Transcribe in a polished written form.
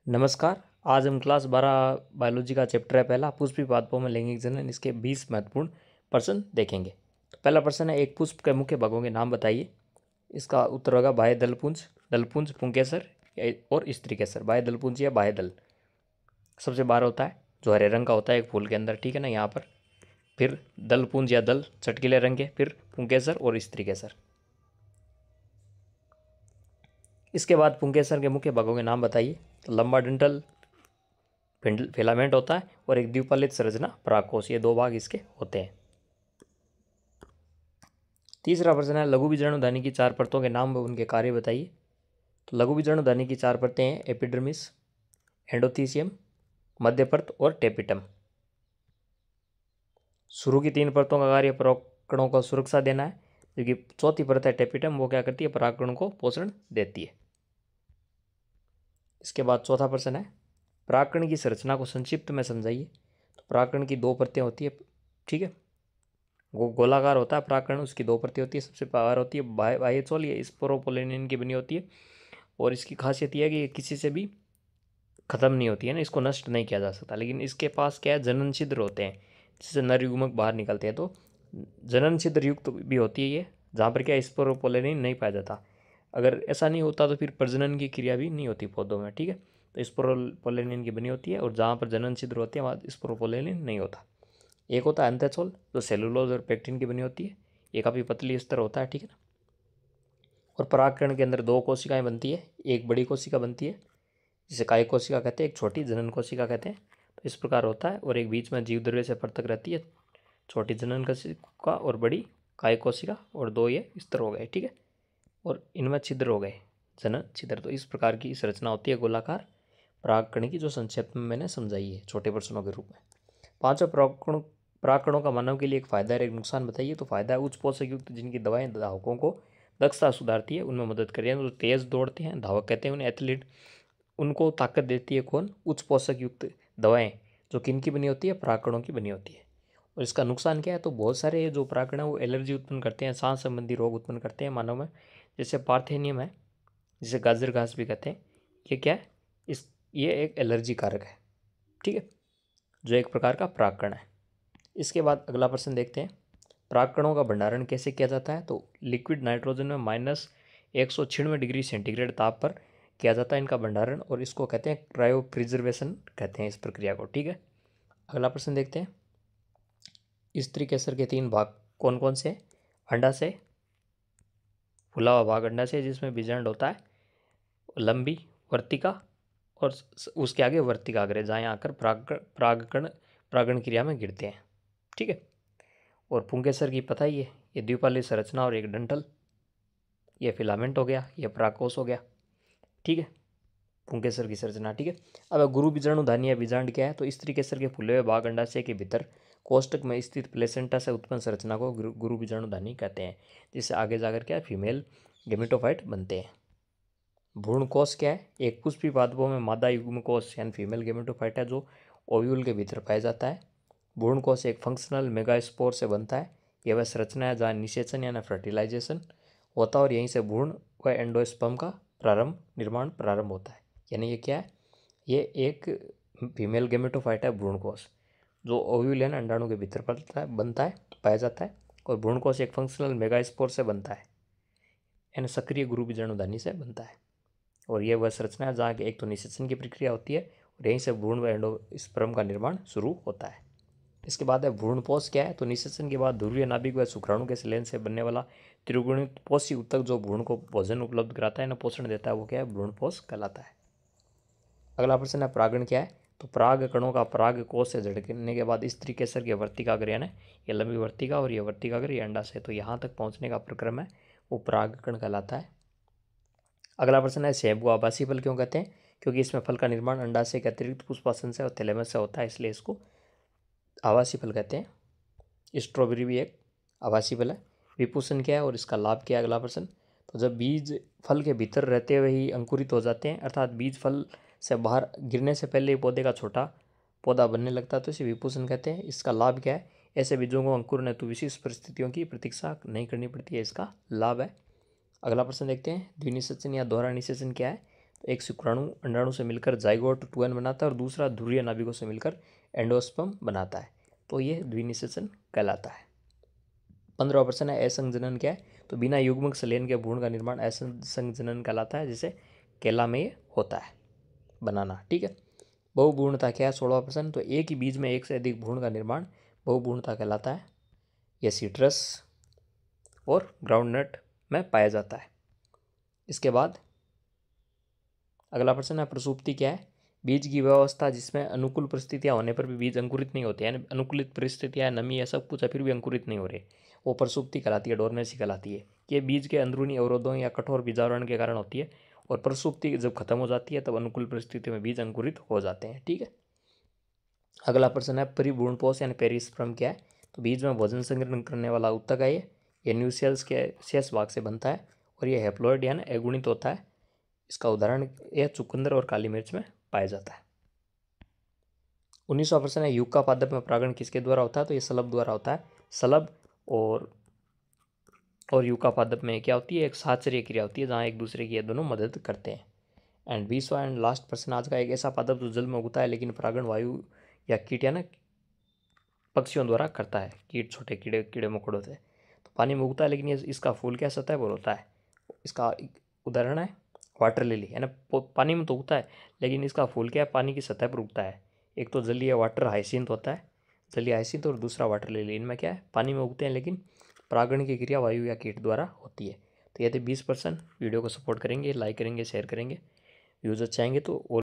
नमस्कार। आज हम क्लास 12 बायोलॉजी का चैप्टर है पहला पुष्पी पादपों में लैंगिक जनन, इसके 20 महत्वपूर्ण प्रश्न देखेंगे। तो पहला प्रश्न है, एक पुष्प के मुख्य भागों के नाम बताइए। इसका उत्तर होगा बाह्य दलपुंज, दलपुंज, पुंकेसर और स्त्रीकेसर। बाह्य दलपुंज या बाह्य दल सबसे बाहर होता है, जो हरे रंग का होता है एक फूल के अंदर, ठीक है ना, यहाँ पर। फिर दलपुंज या दल चटकीले रंग के, फिर पुंकेसर और स्त्रीकेसर। इसके बाद पुंकेसर के मुख्य भागों के नाम बताइए। तो लंबा डंठल फिलामेंट होता है और एक द्विपलित संरचना परागकोश, ये दो भाग इसके होते हैं। तीसरा प्रश्न है, लघु बीजाणुधानी की 4 परतों के नाम व उनके कार्य बताइए। तो लघु बीजाणुधानी की 4 परतें हैं, एपिडर्मिस, एंडोथीसियम, मध्य परत और टेपिटम। शुरू की 3 परतों का कार्य परागकणों को सुरक्षा देना है, जबकि चौथी परत है टेपिटम, वो क्या करती है, परागकणों को पोषण देती है। इसके बाद चौथा प्रश्न है, परागकण की संरचना को संक्षिप्त में समझाइए। तो परागकण की 2 परतें होती है, ठीक है। वो गोलाकार होता है परागकण, उसकी 2 परतें होती है। सबसे बाहर होती है बाह्य चोल, ये स्पोरोपोलिनियन की बनी होती है और इसकी खासियत यह है कि ये किसी से भी खत्म नहीं होती है ना, इसको नष्ट नहीं किया जा सकता। लेकिन इसके पास क्या है, जनन छिद्र होते हैं, जिससे नर युग्मक बाहर निकलते हैं। तो जनन छिद्र युक्त भी होती है ये, जहाँ पर क्या स्पोरोपोलिनियन नहीं पाया जाता। अगर ऐसा नहीं होता तो फिर प्रजनन की क्रिया भी नहीं होती पौधों में, ठीक है। तो स्पोरोपोलिनियन की बनी होती है, और जहाँ पर जनन छिद्र होते हैं वहाँ स्पोरोपोलिनियन नहीं होता। एक होता है अंत्यचोल, जो सेलुलोज और पेक्टिन की बनी होती है, ये काफ़ी पतली स्तर होता है, ठीक है ना। और परागकण के अंदर 2 कोशिकाएं बनती है, एक बड़ी कोशिका बनती है जिसे काय कोशिका कहते हैं, एक छोटी जनन कोशिका कहते हैं। तो इस प्रकार होता है, और एक बीच में जीव द्रव्य से पृथक रहती है, छोटी जनन कोशिका और बड़ी काय कोशिका, और 2 ये स्तर हो गए, ठीक है। और इनमें छिद्र हो गए, जनन छिद्र। तो इस प्रकार की संरचना होती है गोलाकार परागकण की, जो संक्षेप में मैंने समझाई है छोटे प्रश्नों के रूप में। पांचवा, परागकणों का मानव के लिए एक फायदा और एक नुकसान बताइए। तो फायदा है, उच्च पोषक युक्त जिनकी दवाएं धावकों को दक्षता सुधारती है, उनमें मदद कर रही है। तो तेज दौड़ते हैं धावक कहते हैं उन्हें, एथलीट, उनको ताकत देती है कौन, उच्च पोषक युक्त दवाएं, जो किनकी बनी होती है, परागकणों की बनी होती है। और इसका नुकसान क्या है, तो बहुत सारे जो परागकण है वो एलर्जी उत्पन्न करते हैं, सांस संबंधी रोग उत्पन्न करते हैं मानव में। जैसे पार्थेनियम है, जिसे गाजर घास भी कहते हैं, ये क्या है, ये एक एलर्जी कारक है, ठीक है, जो एक प्रकार का परागकण है। इसके बाद अगला प्रश्न देखते हैं, परागकणों का भंडारण कैसे किया जाता है। तो लिक्विड नाइट्रोजन में -196 डिग्री सेंटीग्रेड ताप पर किया जाता है इनका भंडारण, और इसको कहते हैं क्रायो प्रिजर्वेशन कहते हैं इस प्रक्रिया को, ठीक है। अगला प्रश्न देखते हैं, स्त्री केसर के 3 भाग कौन कौन से हैं। अंडाशय, फुला हुआ भाग अंडाशय जिसमें बीजांड होता है, लंबी वर्तिका, और उसके आगे वर्तिकाग्र, जहाँ आकर परागकण परागण क्रिया में गिरते हैं, ठीक है। और पुंकेसर की पता ही है, ये द्विपाली संरचना और एक डंठल, ये फिलामेंट हो गया, ये परागकोश हो गया, ठीक है, पुंकेसर की संरचना, ठीक है। अब गुरु बीजाणुधानी या बीजांड क्या है। तो स्त्री केसर के फूले हुए भाग अंडाशय के भीतर कोष्टक में स्थित प्लेसेंटा से उत्पन्न संरचना को गुरु बीजाणुधानी कहते हैं, जिससे आगे जाकर क्या है, फीमेल गेमेटोफाइट बनते हैं। भ्रूण कोश क्या है, एक पुष्पी पादपों में मादा युग्म कोश यानी फीमेल गेमेटोफाइट है, जो ओव्यूल के भीतर पाया जाता है। भ्रूण कोश एक फंक्शनल मेगास्पोर से बनता है, यह वह संरचना है जहाँ निषेचन यानी फर्टिलाइजेशन होता है, और यहीं से भ्रूण व एंडोस्पर्म का निर्माण प्रारंभ होता है। यानी ये क्या है, ये एक फीमेल गेमेटोफाइट है भ्रूण कोश, जो ओव्यूल यानी अंडाणु के भीतर बनता है, पाया जाता है। और भ्रूण कोश एक फंक्शनल मेगास्पोर से बनता है, यानी सक्रिय गुरु बीजाणुधानी से बनता है। और यह वह संरचना है जहाँ एक तो निषेचन की प्रक्रिया होती है, और यहीं से भ्रूण व एंडोस्पर्म का निर्माण शुरू होता है। इसके बाद है भ्रूणपोष क्या है। तो निषेचन के बाद ध्रुवीय नाभिक व शुक्राणु के संलयन से बनने वाला त्रिगुणित पोषी ऊतक, जो भ्रूण को भोजन उपलब्ध कराता है ना, पोषण देता है, वो क्या है, भ्रूणपोष कहलाता है। अगला प्रश्न है, परागण क्या है। तो पराग कणों का पराग कोश से झड़कने के बाद स्त्री केसर के वर्तिकाग्र, यानी ये लंबी वर्तिका और ये वर्तिकाग्र, ये अंडाशय, तो यहाँ तक पहुँचने का प्रक्रम है, वो परागकण कहलाता है। अगला प्रश्न है, सेब को आभासी फल क्यों कहते हैं। क्योंकि इसमें फल का निर्माण अंडाशय के अतिरिक्त पुष्पासन से और थैलेमस से होता है, इसलिए इसको आभासी फल कहते हैं। स्ट्रॉबेरी भी एक आभासी फल है। विपुषण क्या है और इसका लाभ क्या है। अगला प्रश्न, तो जब बीज फल के भीतर रहते हुए ही अंकुरित हो जाते हैं, अर्थात बीज फल से बाहर गिरने से पहले ही पौधे का छोटा पौधा बनने लगता है, तो इसे विपुषण कहते हैं। इसका लाभ क्या है, ऐसे बीजों को अंकुरन हेतु विशिष्ट परिस्थितियों की प्रतीक्षा नहीं करनी पड़ती है, इसका लाभ है। अगला प्रश्न देखते हैं, द्विनिषेचन या दोहरा निषेचन क्या है। तो एक शुक्राणु अंडाणु से मिलकर जाइगोट 2n बनाता है और दूसरा ध्रुवीय नाभिकों से मिलकर एंडोस्पर्म बनाता है, तो ये द्विनिषेचन कहलाता है। 15वां प्रश्न है असंजनन क्या है? तो बिना युग्मक संलयन के भ्रूण का निर्माण असंजनन कहलाता है, जिसे केलामेय होता है बनाना। ठीक है। बहुभ्रूणता क्या है? 16वां प्रश्न। तो एक ही बीज में एक से अधिक भ्रूण का निर्माण बहुभ्रूणता कहलाता है। यह सिट्रस और ग्राउंडनट में पाया जाता है। इसके बाद अगला प्रश्न है प्रसुप्ति क्या है? बीज की व्यवस्था जिसमें अनुकूल परिस्थितियां होने पर भी बीज अंकुरित नहीं होते, यानी अनुकूलित परिस्थितियां, नमी या सब कुछ है फिर भी अंकुरित नहीं हो रहे, वो प्रसुप्ति कहलाती है, डोरमेंसी कहलाती है। ये बीज के अंदरूनी अवरोधों या कठोर बीजावरण के कारण होती है, और प्रसुप्ति जब खत्म हो जाती है तब अनुकूल परिस्थितियों में बीज अंकुरित हो जाते हैं। ठीक है। अगला प्रश्न है परिभ्रूणपोष यानी पेरिस्पर्म क्या है? तो बीज में भोजन संग्रहण करने वाला ऊतक है ये न्यूसेल्स के शेष भाग से बनता है और ये हैप्लॉइड यानी अगुणित होता है। इसका उदाहरण यह चुकंदर और काली मिर्च में पाया जाता है। 19वां प्रश्न है युक्का पादप में परागण किसके द्वारा होता है? तो ये शलभ द्वारा होता है। शलभ और युक्का पादप में क्या होती है? एक साहचर्य क्रिया होती है जहाँ एक दूसरे की ये दोनों मदद करते हैं। एंड 20वां एंड लास्ट प्रश्न आज का, एक ऐसा पादप जो जल में उगता है लेकिन परागण वायु या कीट या ना पक्षियों द्वारा करता है, कीट छोटे कीड़े मकोड़ों से। तो पानी में उगता है लेकिन ये इसका फूल क्या सतह पर होता है। इसका उदाहरण है वाटर लिली, है ना। पानी में तो उगता है लेकिन इसका फूल क्या है? पानी की सतह पर उगता है। एक तो जलीय वाटर हाइसिंथ होता है, जलीय हाइसिंथ, और दूसरा वाटर लिली। इनमें क्या है? पानी में उगते हैं लेकिन परागण की क्रिया वायु या कीट द्वारा होती है। तो ये थे 20 प्रश्न। वीडियो को सपोर्ट करेंगे, लाइक करेंगे, शेयर करेंगे। व्यूज़ अच्छे आएंगे तो और